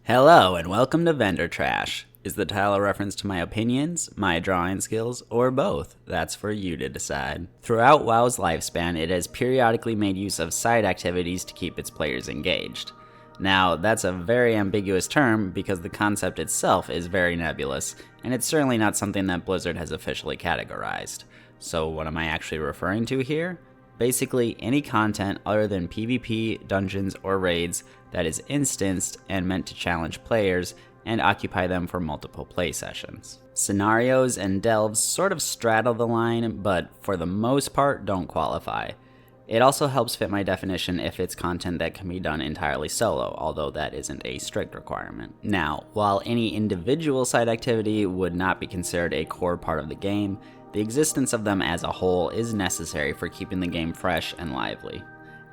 Hello and welcome to Vendor Trash. Is the title a reference to my opinions, my drawing skills, or both? That's for you to decide. Throughout WoW's lifespan, it has periodically made use of side activities to keep its players engaged. Now, that's a very ambiguous term because the concept itself is very nebulous, and it's certainly not something that Blizzard has officially categorized. So what am I actually referring to here? Basically, any content other than PvP, dungeons, or raids that is instanced and meant to challenge players and occupy them for multiple play sessions. Scenarios and delves sort of straddle the line, but for the most part don't qualify. It also helps fit my definition if it's content that can be done entirely solo, although that isn't a strict requirement. Now, while any individual side activity would not be considered a core part of the game, the existence of them as a whole is necessary for keeping the game fresh and lively.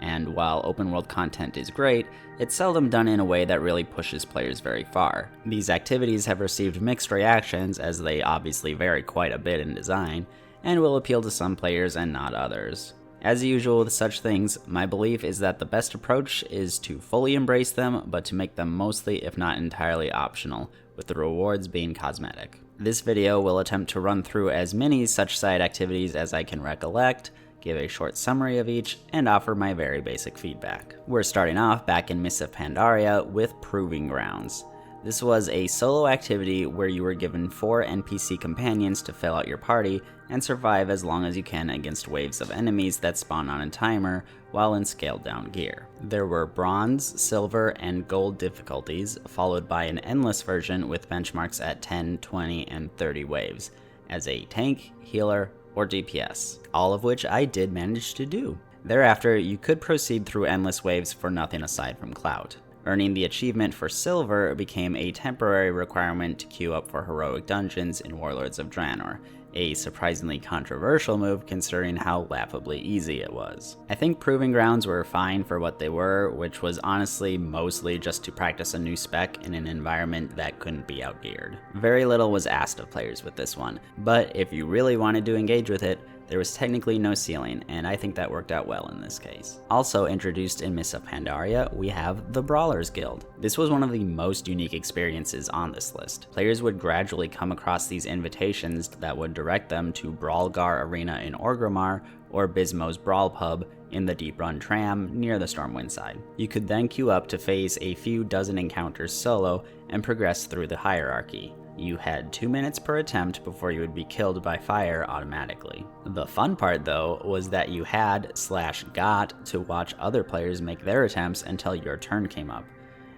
And while open world content is great, it's seldom done in a way that really pushes players very far. These activities have received mixed reactions, as they obviously vary quite a bit in design, and will appeal to some players and not others. As usual with such things, my belief is that the best approach is to fully embrace them, but to make them mostly, if not entirely, optional, with the rewards being cosmetic. This video will attempt to run through as many such side activities as I can recollect, give a short summary of each, and offer my very basic feedback. We're starting off back in Mists of Pandaria with Proving Grounds. This was a solo activity where you were given 4 NPC companions to fill out your party and survive as long as you can against waves of enemies that spawn on a timer while in scaled down gear. There were bronze, silver, and gold difficulties, followed by an endless version with benchmarks at 10, 20, and 30 waves, as a tank, healer, or DPS, all of which I did manage to do. Thereafter, you could proceed through endless waves for nothing aside from clout. Earning the achievement for silver became a temporary requirement to queue up for heroic dungeons in Warlords of Draenor, a surprisingly controversial move considering how laughably easy it was. I think Proving Grounds were fine for what they were, which was honestly mostly just to practice a new spec in an environment that couldn't be outgeared. Very little was asked of players with this one, but if you really wanted to engage with it, there was technically no ceiling, and I think that worked out well in this case. Also introduced in Mists of Pandaria, we have the Brawlers Guild. This was one of the most unique experiences on this list. Players would gradually come across these invitations that would direct them to Brawlgar Arena in Orgrimmar or Bismo's Brawl Pub in the Deep Run Tram near the Stormwind side. You could then queue up to face a few dozen encounters solo and progress through the hierarchy. You had 2 minutes per attempt before you would be killed by fire automatically. The fun part though was that you had/got to watch other players make their attempts until your turn came up.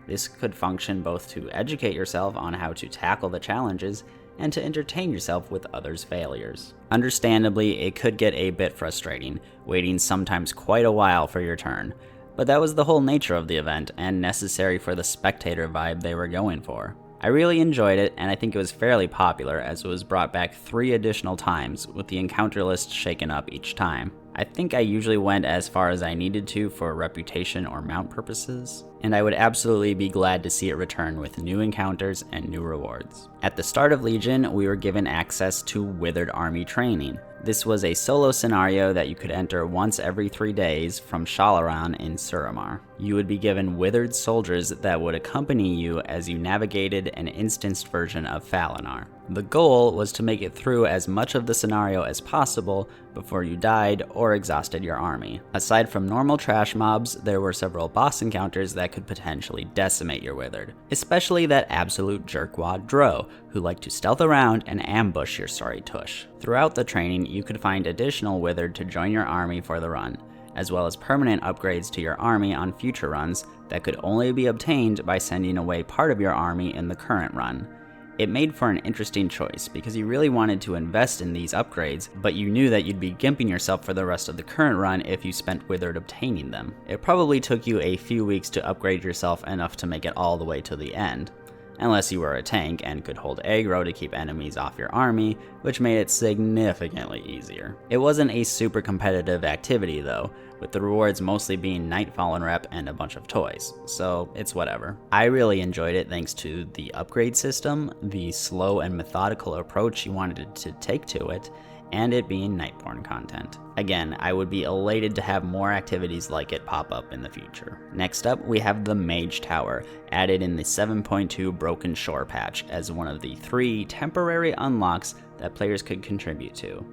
This could function both to educate yourself on how to tackle the challenges and to entertain yourself with others' failures. Understandably, it could get a bit frustrating, waiting sometimes quite a while for your turn, but that was the whole nature of the event and necessary for the spectator vibe they were going for. I really enjoyed it, and I think it was fairly popular as it was brought back 3 additional times, with the encounter list shaken up each time. I think I usually went as far as I needed to for reputation or mount purposes, and I would absolutely be glad to see it return with new encounters and new rewards. At the start of Legion, we were given access to Withered Army training. This was a solo scenario that you could enter once every 3 days from Shalaran in Suramar. You would be given withered soldiers that would accompany you as you navigated an instanced version of Falanar. The goal was to make it through as much of the scenario as possible before you died or exhausted your army. Aside from normal trash mobs, there were several boss encounters that could potentially decimate your withered, especially that absolute jerkwad Drow, who liked to stealth around and ambush your sorry tush. Throughout the training, you could find additional withered to join your army for the run, as well as permanent upgrades to your army on future runs that could only be obtained by sending away part of your army in the current run. It made for an interesting choice because you really wanted to invest in these upgrades, but you knew that you'd be gimping yourself for the rest of the current run if you spent withered obtaining them. It probably took you a few weeks to upgrade yourself enough to make it all the way to the end, unless you were a tank and could hold aggro to keep enemies off your army, which made it significantly easier. It wasn't a super competitive activity though, with the rewards mostly being Nightfall and Rep and a bunch of toys, so it's whatever. I really enjoyed it thanks to the upgrade system, the slow and methodical approach you wanted to take to it, and it being Nightborn content. Again, I would be elated to have more activities like it pop up in the future. Next up, we have the Mage Tower, added in the 7.2 Broken Shore patch as one of the 3 temporary unlocks that players could contribute to.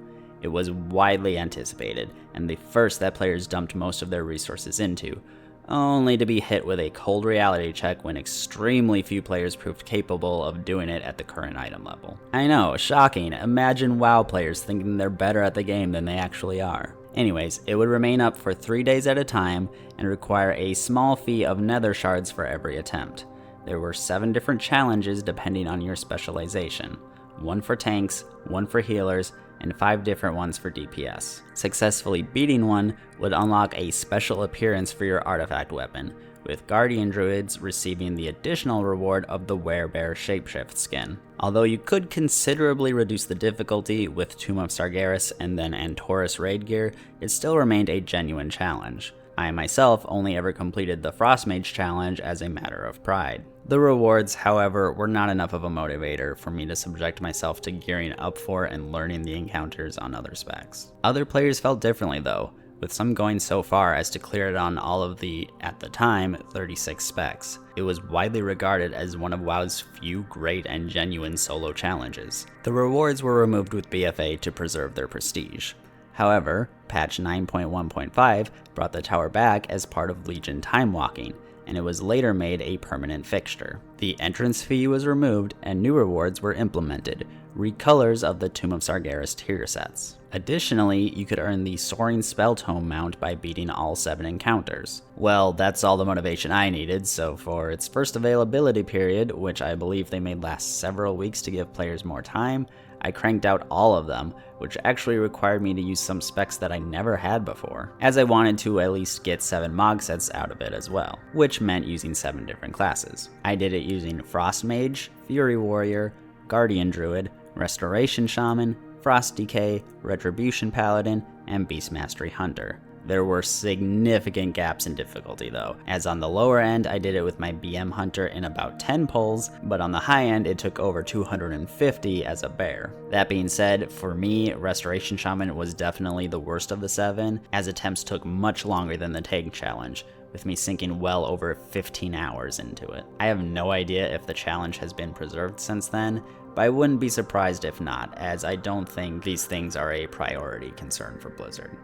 It was widely anticipated, and the first that players dumped most of their resources into, only to be hit with a cold reality check when extremely few players proved capable of doing it at the current item level. I know, shocking. Imagine WoW players thinking they're better at the game than they actually are. Anyways, it would remain up for 3 days at a time and require a small fee of nether shards for every attempt. There were 7 different challenges depending on your specialization. 1 for tanks, 1 for healers, and 5 different ones for DPS. Successfully beating one would unlock a special appearance for your artifact weapon, with Guardian Druids receiving the additional reward of the Werebear Shapeshift skin. Although you could considerably reduce the difficulty with Tomb of Sargeras and then Antorus raid gear, it still remained a genuine challenge. I myself only ever completed the Frostmage challenge as a matter of pride. The rewards, however, were not enough of a motivator for me to subject myself to gearing up for and learning the encounters on other specs. Other players felt differently though, with some going so far as to clear it on all of the, at the time, 36 specs. It was widely regarded as one of WoW's few great and genuine solo challenges. The rewards were removed with BFA to preserve their prestige. However, patch 9.1.5 brought the tower back as part of Legion Time Walking, and it was later made a permanent fixture. The entrance fee was removed and new rewards were implemented, recolors of the Tomb of Sargeras tier sets. Additionally, you could earn the Soaring Spell Tome mount by beating all 7 encounters. Well, that's all the motivation I needed, so for its first availability period, which I believe they made last several weeks to give players more time, I cranked out all of them, which actually required me to use some specs that I never had before, as I wanted to at least get 7 Mog sets out of it as well, which meant using 7 different classes. I did it using Frost Mage, Fury Warrior, Guardian Druid, Restoration Shaman, Frost Decay, Retribution Paladin, and Beast Mastery Hunter. There were significant gaps in difficulty though, as on the lower end I did it with my BM Hunter in about 10 pulls, but on the high end it took over 250 as a bear. That being said, for me, Restoration Shaman was definitely the worst of the 7, as attempts took much longer than the Tank Challenge, with me sinking well over 15 hours into it. I have no idea if the challenge has been preserved since then, but I wouldn't be surprised if not, as I don't think these things are a priority concern for Blizzard.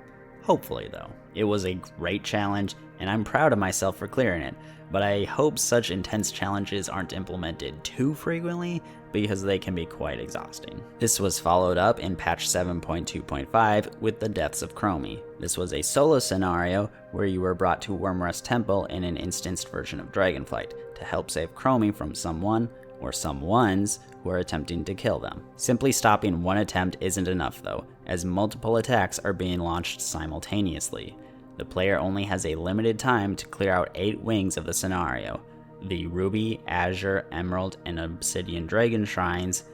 Hopefully though. It was a great challenge, and I'm proud of myself for clearing it, but I hope such intense challenges aren't implemented too frequently, because they can be quite exhausting. This was followed up in patch 7.2.5 with the Deaths of Chromie. This was a solo scenario where you were brought to Wyrmrest Temple in an instanced version of Dragonflight to help save Chromie from someone, or someones, who are attempting to kill them. Simply stopping one attempt isn't enough though, as multiple attacks are being launched simultaneously. The player only has a limited time to clear out 8 wings of the scenario: the Ruby, Azure, Emerald, and Obsidian Dragon Shrines,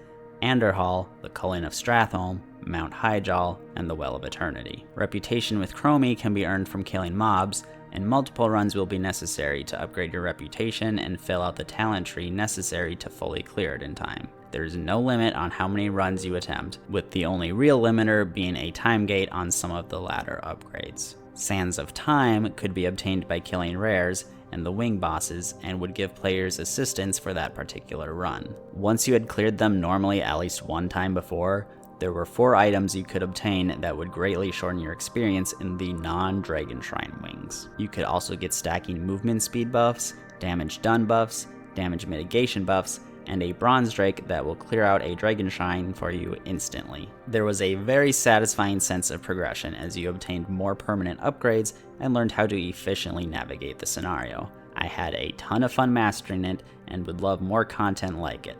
Anderhall, the Culling of Stratholme, Mount Hyjal, and the Well of Eternity. Reputation with Chromie can be earned from killing mobs, and multiple runs will be necessary to upgrade your reputation and fill out the talent tree necessary to fully clear it in time. There's no limit on how many runs you attempt, with the only real limiter being a time gate on some of the latter upgrades. Sands of Time could be obtained by killing rares and the wing bosses, and would give players assistance for that particular run. Once you had cleared them normally at least one time before, there were 4 items you could obtain that would greatly shorten your experience in the non-Dragon Shrine wings. You could also get stacking movement speed buffs, damage done buffs, damage mitigation buffs, and a Bronze Drake that will clear out a Dragon Shrine for you instantly. There was a very satisfying sense of progression as you obtained more permanent upgrades and learned how to efficiently navigate the scenario. I had a ton of fun mastering it and would love more content like it.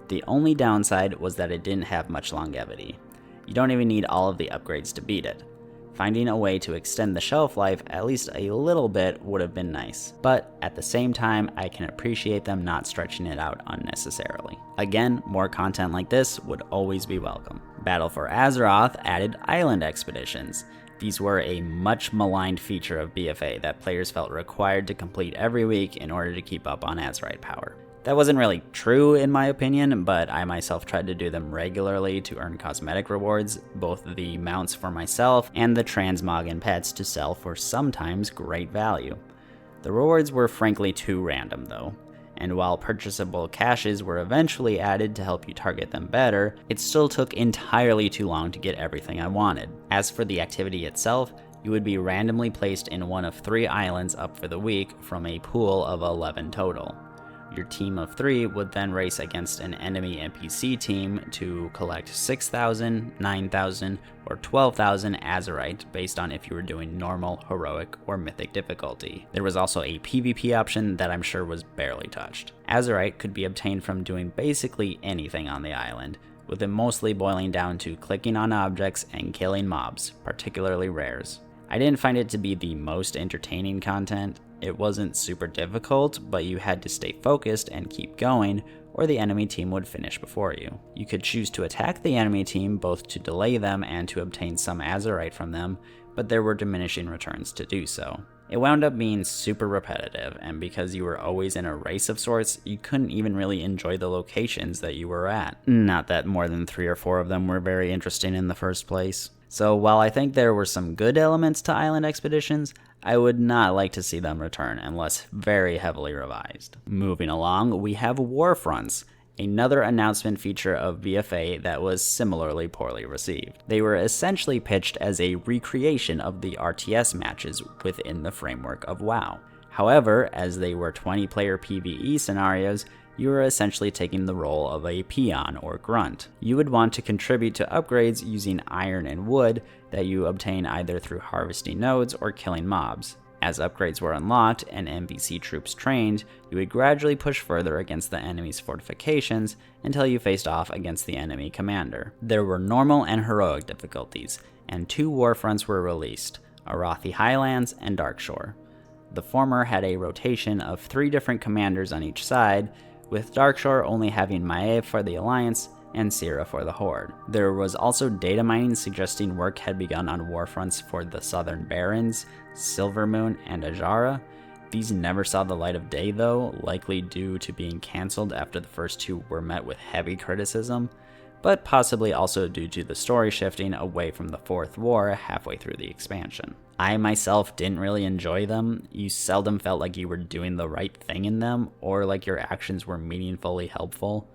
The only downside was that it didn't have much longevity. You don't even need all of the upgrades to beat it. Finding a way to extend the shelf life at least a little bit would have been nice, but at the same time, I can appreciate them not stretching it out unnecessarily. Again, more content like this would always be welcome. Battle for Azeroth added island expeditions. These were a much maligned feature of BFA that players felt required to complete every week in order to keep up on Azerite power. That wasn't really true in my opinion, but I myself tried to do them regularly to earn cosmetic rewards, both the mounts for myself and the transmoggen pets to sell for sometimes great value. The rewards were frankly too random though, and while purchasable caches were eventually added to help you target them better, it still took entirely too long to get everything I wanted. As for the activity itself, you would be randomly placed in one of 3 islands up for the week from a pool of 11 total. Your team of 3 would then race against an enemy NPC team to collect 6,000, 9,000, or 12,000 Azurite based on if you were doing normal, heroic, or mythic difficulty. There was also a PvP option that I'm sure was barely touched. Azurite could be obtained from doing basically anything on the island, with it mostly boiling down to clicking on objects and killing mobs, particularly rares. I didn't find it to be the most entertaining content. It wasn't super difficult, but you had to stay focused and keep going, or the enemy team would finish before you. You could choose to attack the enemy team both to delay them and to obtain some Azurite from them, but there were diminishing returns to do so. It wound up being super repetitive, and because you were always in a race of sorts, you couldn't even really enjoy the locations that you were at. Not that more than 3 or 4 of them were very interesting in the first place. So while I think there were some good elements to island expeditions, I would not like to see them return unless very heavily revised. Moving along, we have Warfronts, another announcement feature of VFA that was similarly poorly received. They were essentially pitched as a recreation of the RTS matches within the framework of WoW. However, as they were 20-player PvE scenarios, you were essentially taking the role of a peon or grunt. You would want to contribute to upgrades using iron and wood that you obtain either through harvesting nodes or killing mobs. As upgrades were unlocked and NPC troops trained, you would gradually push further against the enemy's fortifications until you faced off against the enemy commander. There were normal and heroic difficulties, and 2 warfronts were released, Arathi Highlands and Darkshore. The former had a rotation of 3 different commanders on each side, with Darkshore only having Maiev for the Alliance and Syrah for the Horde. There was also data mining suggesting work had begun on warfronts for the Southern Barrens, Silvermoon, and Ajara. These never saw the light of day though, likely due to being cancelled after the first 2 were met with heavy criticism, but possibly also due to the story shifting away from the 4th war halfway through the expansion. I myself didn't really enjoy them. You seldom felt like you were doing the right thing in them, or like your actions were meaningfully helpful.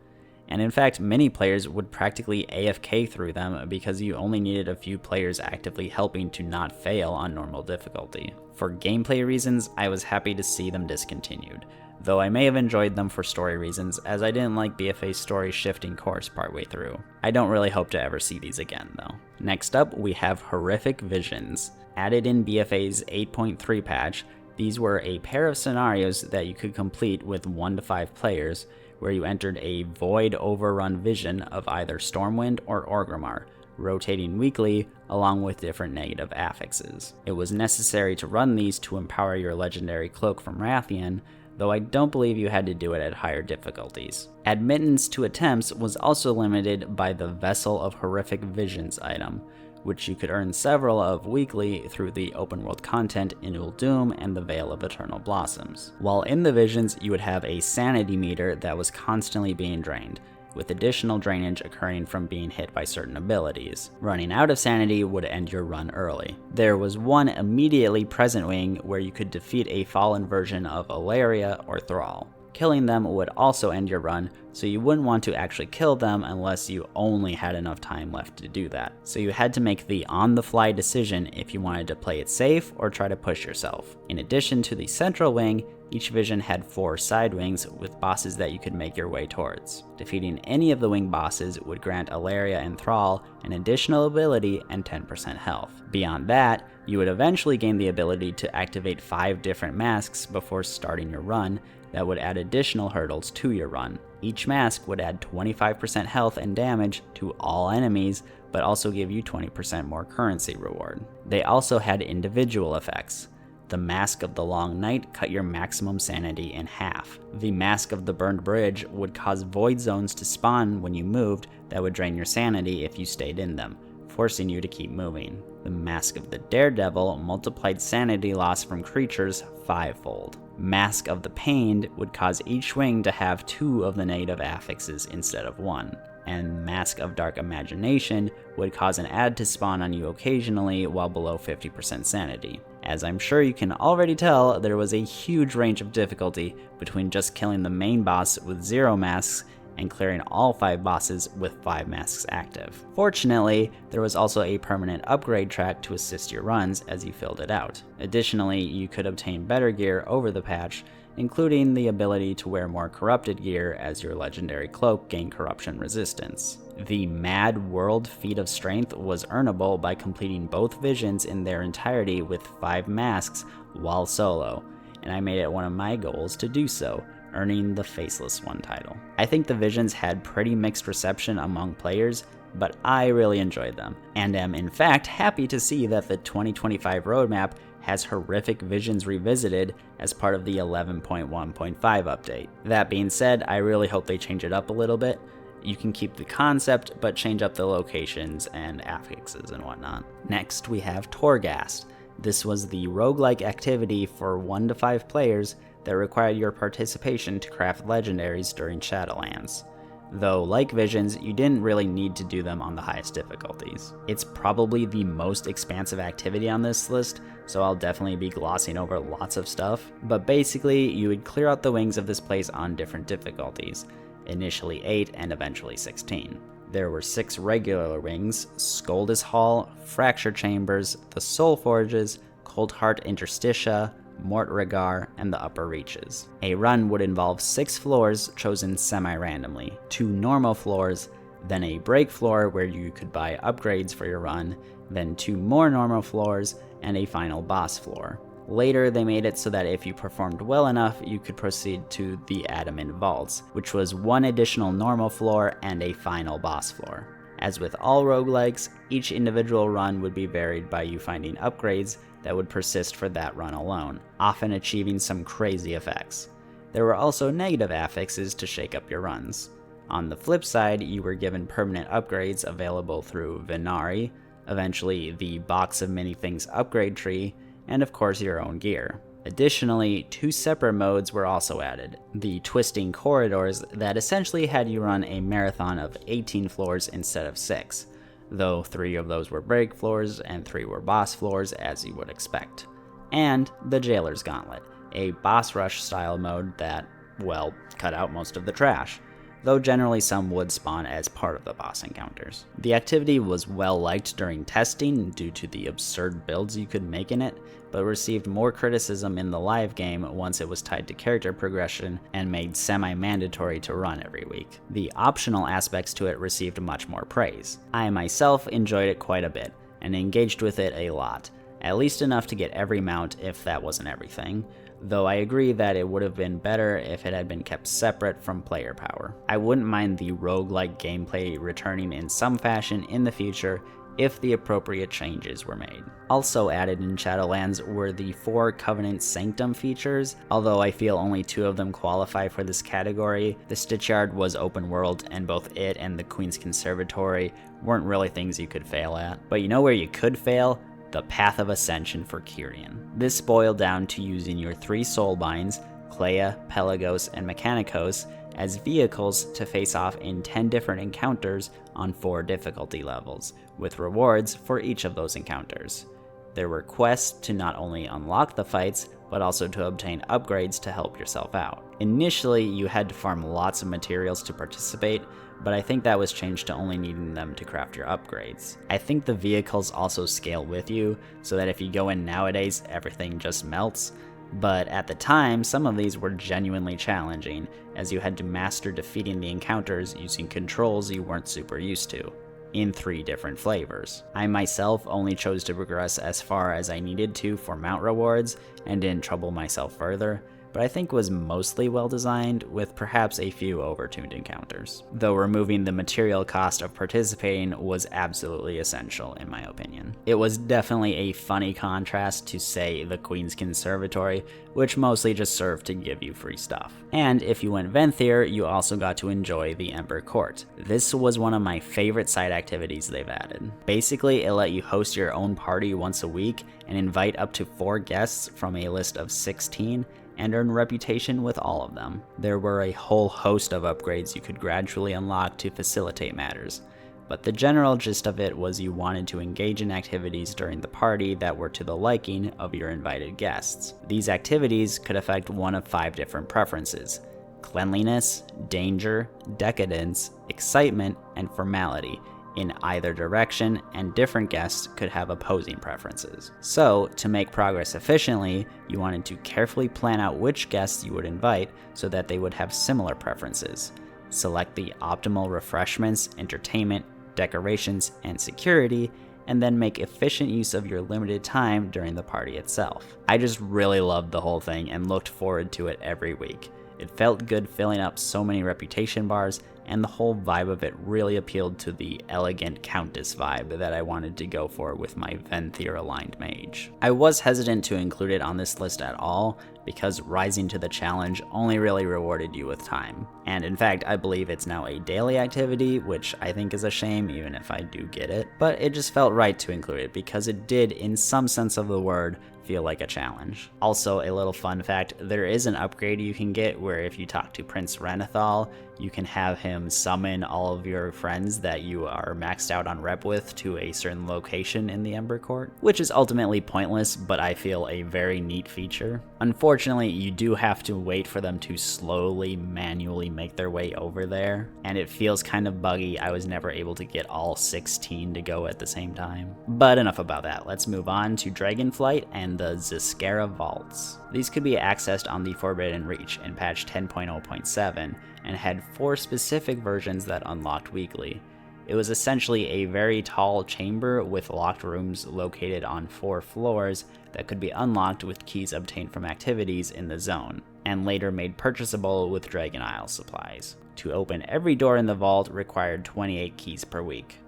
And in fact, many players would practically AFK through them because you only needed a few players actively helping to not fail on normal difficulty. For gameplay reasons, I was happy to see them discontinued, though I may have enjoyed them for story reasons, as I didn't like BFA's story shifting course partway through. I don't really hope to ever see these again though. Next up, we have Horrific Visions. Added in BFA's 8.3 patch, these were a pair of scenarios that you could complete with 1 to 5 players, where you entered a void overrun vision of either Stormwind or Orgrimmar, rotating weekly along with different negative affixes. It was necessary to run these to empower your legendary cloak from Rathian, though I don't believe you had to do it at higher difficulties. Admittance to attempts was also limited by the Vessel of Horrific Visions item, which you could earn several of weekly through the open world content in Uldum and the Vale of Eternal Blossoms. While in the visions, you would have a sanity meter that was constantly being drained, with additional drainage occurring from being hit by certain abilities. Running out of sanity would end your run early. There was one immediately present wing where you could defeat a fallen version of Ilaria or Thrall. Killing them would also end your run, so you wouldn't want to actually kill them unless you only had enough time left to do that. So you had to make the on-the-fly decision if you wanted to play it safe or try to push yourself. In addition to the central wing, each vision had 4 side wings with bosses that you could make your way towards. Defeating any of the wing bosses would grant Ilaria and Thrall an additional ability and 10% health. Beyond that, you would eventually gain the ability to activate 5 different masks before starting your run that would add additional hurdles to your run. Each mask would add 25% health and damage to all enemies, but also give you 20% more currency reward. They also had individual effects. The Mask of the Long Night cut your maximum sanity in half. The Mask of the Burned Bridge would cause void zones to spawn when you moved that would drain your sanity if you stayed in them, forcing you to keep moving. The Mask of the Daredevil multiplied sanity loss from creatures 5-fold. Mask of the Pained would cause each wing to have 2 of the negative affixes instead of 1. And Mask of Dark Imagination would cause an ad to spawn on you occasionally while below 50% sanity. As I'm sure you can already tell, there was a huge range of difficulty between just killing the main boss with 0 masks and clearing all 5 bosses with 5 masks active. Fortunately, there was also a permanent upgrade track to assist your runs as you filled it out. Additionally, you could obtain better gear over the patch, including the ability to wear more corrupted gear as your legendary cloak gained corruption resistance. The Mad World Feat of Strength was earnable by completing both visions in their entirety with 5 masks while solo, and I made it one of my goals to do so, earning the Faceless One title. I think the visions had pretty mixed reception among players, but I really enjoyed them, and am in fact happy to see that the 2025 roadmap has horrific visions revisited as part of the 11.1.5 update. That being said, I really hope they change it up a little bit. You can keep the concept, but change up the locations and affixes and whatnot. Next, we have Torghast. This was the roguelike activity for 1 to 5 players that required your participation to craft legendaries during Shadowlands. Though, like Visions, you didn't really need to do them on the highest difficulties. It's probably the most expansive activity on this list, so I'll definitely be glossing over lots of stuff, but basically you would clear out the wings of this place on different difficulties, initially 8 and eventually 16. There were 6 regular wings: Scoldus Hall, Fracture Chambers, the Soul Forges, Cold Heart Interstitia, Mort Regar, and the Upper Reaches. A run would involve 6 floors chosen semi-randomly, 2 normal floors, then a break floor where you could buy upgrades for your run, then 2 more normal floors, and a final boss floor. Later, they made it so that if you performed well enough, you could proceed to the Adamant Vaults, which was 1 additional normal floor and a final boss floor. As with all roguelikes, each individual run would be varied by you finding upgrades that would persist for that run alone, often achieving some crazy effects. There were also negative affixes to shake up your runs. On the flip side, you were given permanent upgrades available through Venari, eventually the Box of Many Things upgrade tree, and of course your own gear. Additionally, 2 separate modes were also added: the Twisting Corridors that essentially had you run a marathon of 18 floors instead of 6, though 3 of those were break floors and 3 were boss floors as you would expect. And the Jailer's Gauntlet, a boss rush style mode that, well, cut out most of the trash, though generally some would spawn as part of the boss encounters. The activity was well liked during testing due to the absurd builds you could make in it, but received more criticism in the live game once it was tied to character progression and made semi-mandatory to run every week. The optional aspects to it received much more praise. I myself enjoyed it quite a bit, and engaged with it a lot, at least enough to get every mount if that wasn't everything, though I agree that it would have been better if it had been kept separate from player power. I wouldn't mind the roguelike gameplay returning in some fashion in the future if the appropriate changes were made. Also added in Shadowlands were the 4 Covenant Sanctum features. Although I feel only 2 of them qualify for this category, the Stitchyard was open world and both it and the Queen's Conservatory weren't really things you could fail at. But you know where you could fail? The Path of Ascension for Kyrian. This boiled down to using your 3 soulbinds, Clea, Pelagos, and Mechanicos, as vehicles to face off in 10 different encounters on 4 difficulty levels, with rewards for each of those encounters. There were quests to not only unlock the fights, but also to obtain upgrades to help yourself out. Initially, you had to farm lots of materials to participate, but I think that was changed to only needing them to craft your upgrades. I think the vehicles also scale with you, so that if you go in nowadays, everything just melts. But at the time, some of these were genuinely challenging, as you had to master defeating the encounters using controls you weren't super used to, in 3 different flavors. I myself only chose to progress as far as I needed to for mount rewards, and didn't trouble myself further, but I think was mostly well designed, with perhaps a few overtuned encounters. Though removing the material cost of participating was absolutely essential in my opinion. It was definitely a funny contrast to, say, the Queen's Conservatory, which mostly just served to give you free stuff. And if you went Venthyr, you also got to enjoy the Ember Court. This was one of my favorite side activities they've added. Basically, it let you host your own party once a week and invite up to 4 guests from a list of 16 and earn reputation with all of them. There were a whole host of upgrades you could gradually unlock to facilitate matters, but the general gist of it was you wanted to engage in activities during the party that were to the liking of your invited guests. These activities could affect one of 5 different preferences: cleanliness, danger, decadence, excitement, and formality in either direction, and different guests could have opposing preferences. So, to make progress efficiently, you wanted to carefully plan out which guests you would invite so that they would have similar preferences. Select the optimal refreshments, entertainment, decorations, and security, and then make efficient use of your limited time during the party itself. I just really loved the whole thing and looked forward to it every week. It felt good filling up so many reputation bars, and the whole vibe of it really appealed to the elegant countess vibe that I wanted to go for with my Venthyr aligned mage. I was hesitant to include it on this list at all, because rising to the challenge only really rewarded you with time. And in fact, I believe it's now a daily activity, which I think is a shame even if I do get it, but it just felt right to include it because it did, in some sense of the word, feel like a challenge. Also, a little fun fact, there is an upgrade you can get where if you talk to Prince Renethal, you can have him summon all of your friends that you are maxed out on rep with to a certain location in the Ember Court, which is ultimately pointless, but I feel a very neat feature. Unfortunately, you do have to wait for them to slowly, manually make their way over there, and it feels kind of buggy. I was never able to get all 16 to go at the same time. But enough about that, let's move on to Dragonflight and the Zeskara Vaults. These could be accessed on the Forbidden Reach in patch 10.0.7, and had 4 specific versions that unlocked weekly. It was essentially a very tall chamber with locked rooms located on 4 floors that could be unlocked with keys obtained from activities in the zone, and later made purchasable with Dragon Isle supplies. To open every door in the vault required 28 keys per week.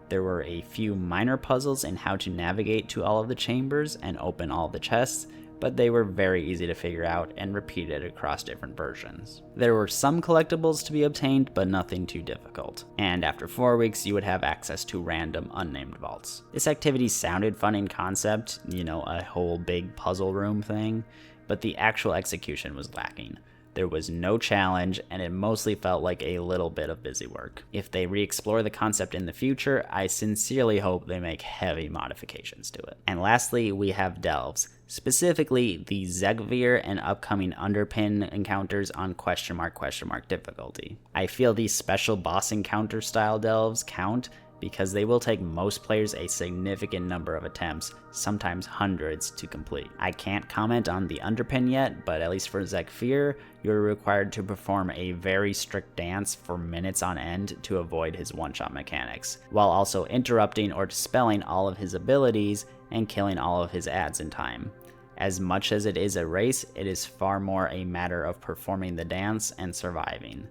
There were a few minor puzzles in how to navigate to all of the chambers and open all the chests, but they were very easy to figure out and repeated across different versions. There were some collectibles to be obtained, but nothing too difficult. And after 4 weeks, you would have access to random unnamed vaults. This activity sounded fun in concept, a whole big puzzle room thing, but the actual execution was lacking. There was no challenge, and it mostly felt like a little bit of busy work. If they re-explore the concept in the future, I sincerely hope they make heavy modifications to it. And lastly, we have delves, specifically the Zegvir and upcoming Underpin encounters on ? difficulty. I feel these special boss encounter style delves count because they will take most players a significant number of attempts, sometimes hundreds, to complete. I can't comment on the Underpin yet, but at least for Zegvir, you're required to perform a very strict dance for minutes on end to avoid his one-shot mechanics, while also interrupting or dispelling all of his abilities and killing all of his adds in time. As much as it is a race, it is far more a matter of performing the dance and surviving.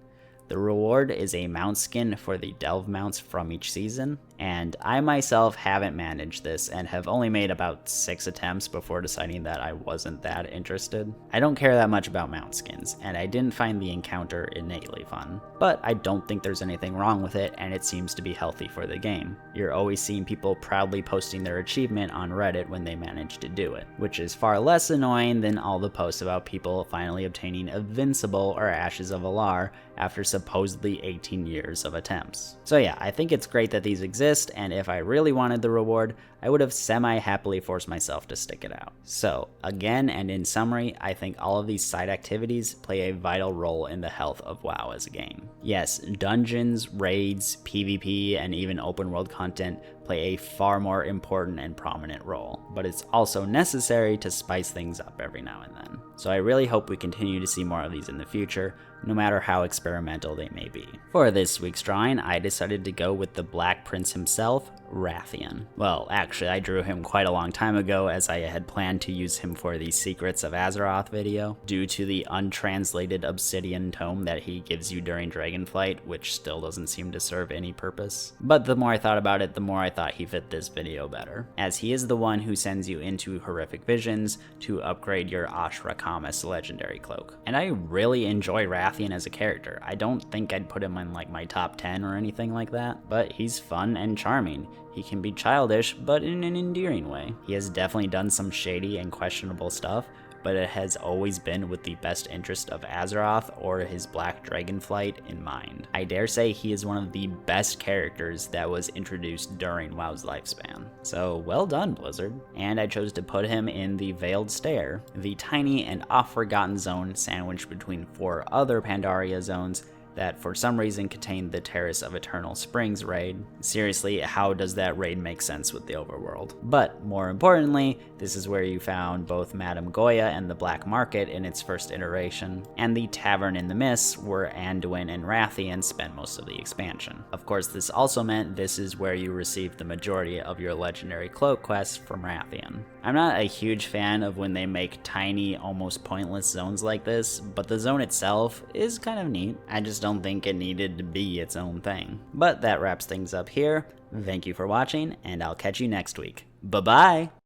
The reward is a mount skin for the delve mounts from each season, and I myself haven't managed this and have only made about 6 attempts before deciding that I wasn't that interested. I don't care that much about mount skins, and I didn't find the encounter innately fun, but I don't think there's anything wrong with it, and it seems to be healthy for the game. You're always seeing people proudly posting their achievement on Reddit when they manage to do it, which is far less annoying than all the posts about people finally obtaining Invincible or Ashes of Alar after supposedly 18 years of attempts. So yeah, I think it's great that these exist, and if I really wanted the reward, I would have semi-happily forced myself to stick it out. So, again and in summary, I think all of these side activities play a vital role in the health of WoW as a game. Yes, dungeons, raids, PvP, and even open world content play a far more important and prominent role, but it's also necessary to spice things up every now and then. So I really hope we continue to see more of these in the future, no matter how experimental they may be. For this week's drawing, I decided to go with the Black Prince himself, Rathian. Well, actually, I drew him quite a long time ago as I had planned to use him for the Secrets of Azeroth video, due to the untranslated obsidian tome that he gives you during Dragonflight, which still doesn't seem to serve any purpose. But the more I thought about it, the more I thought he fit this video better, as he is the one who sends you into horrific visions to upgrade your Ashra Kamas legendary cloak. And I really enjoy Rathian as a character. I don't think I'd put him in like my top 10 or anything like that, but he's fun and charming. He can be childish, but in an endearing way. He has definitely done some shady and questionable stuff, but it has always been with the best interest of Azeroth or his Black Dragonflight in mind. I dare say he is one of the best characters that was introduced during WoW's lifespan. So well done, Blizzard. And I chose to put him in the Veiled Stair, the tiny and oft-forgotten zone sandwiched between 4 other Pandaria zones that for some reason contained the Terrace of Eternal Springs raid. Seriously, how does that raid make sense with the overworld? But more importantly, this is where you found both Madame Goya and the Black Market in its first iteration, and the Tavern in the Mists where Anduin and Rathian spent most of the expansion. Of course, this also meant this is where you received the majority of your legendary cloak quests from Rathian. I'm not a huge fan of when they make tiny, almost pointless zones like this, but the zone itself is kind of neat. I just don't think it needed to be its own thing. But that wraps things up here. Thank you for watching, and I'll catch you next week. Bye-bye!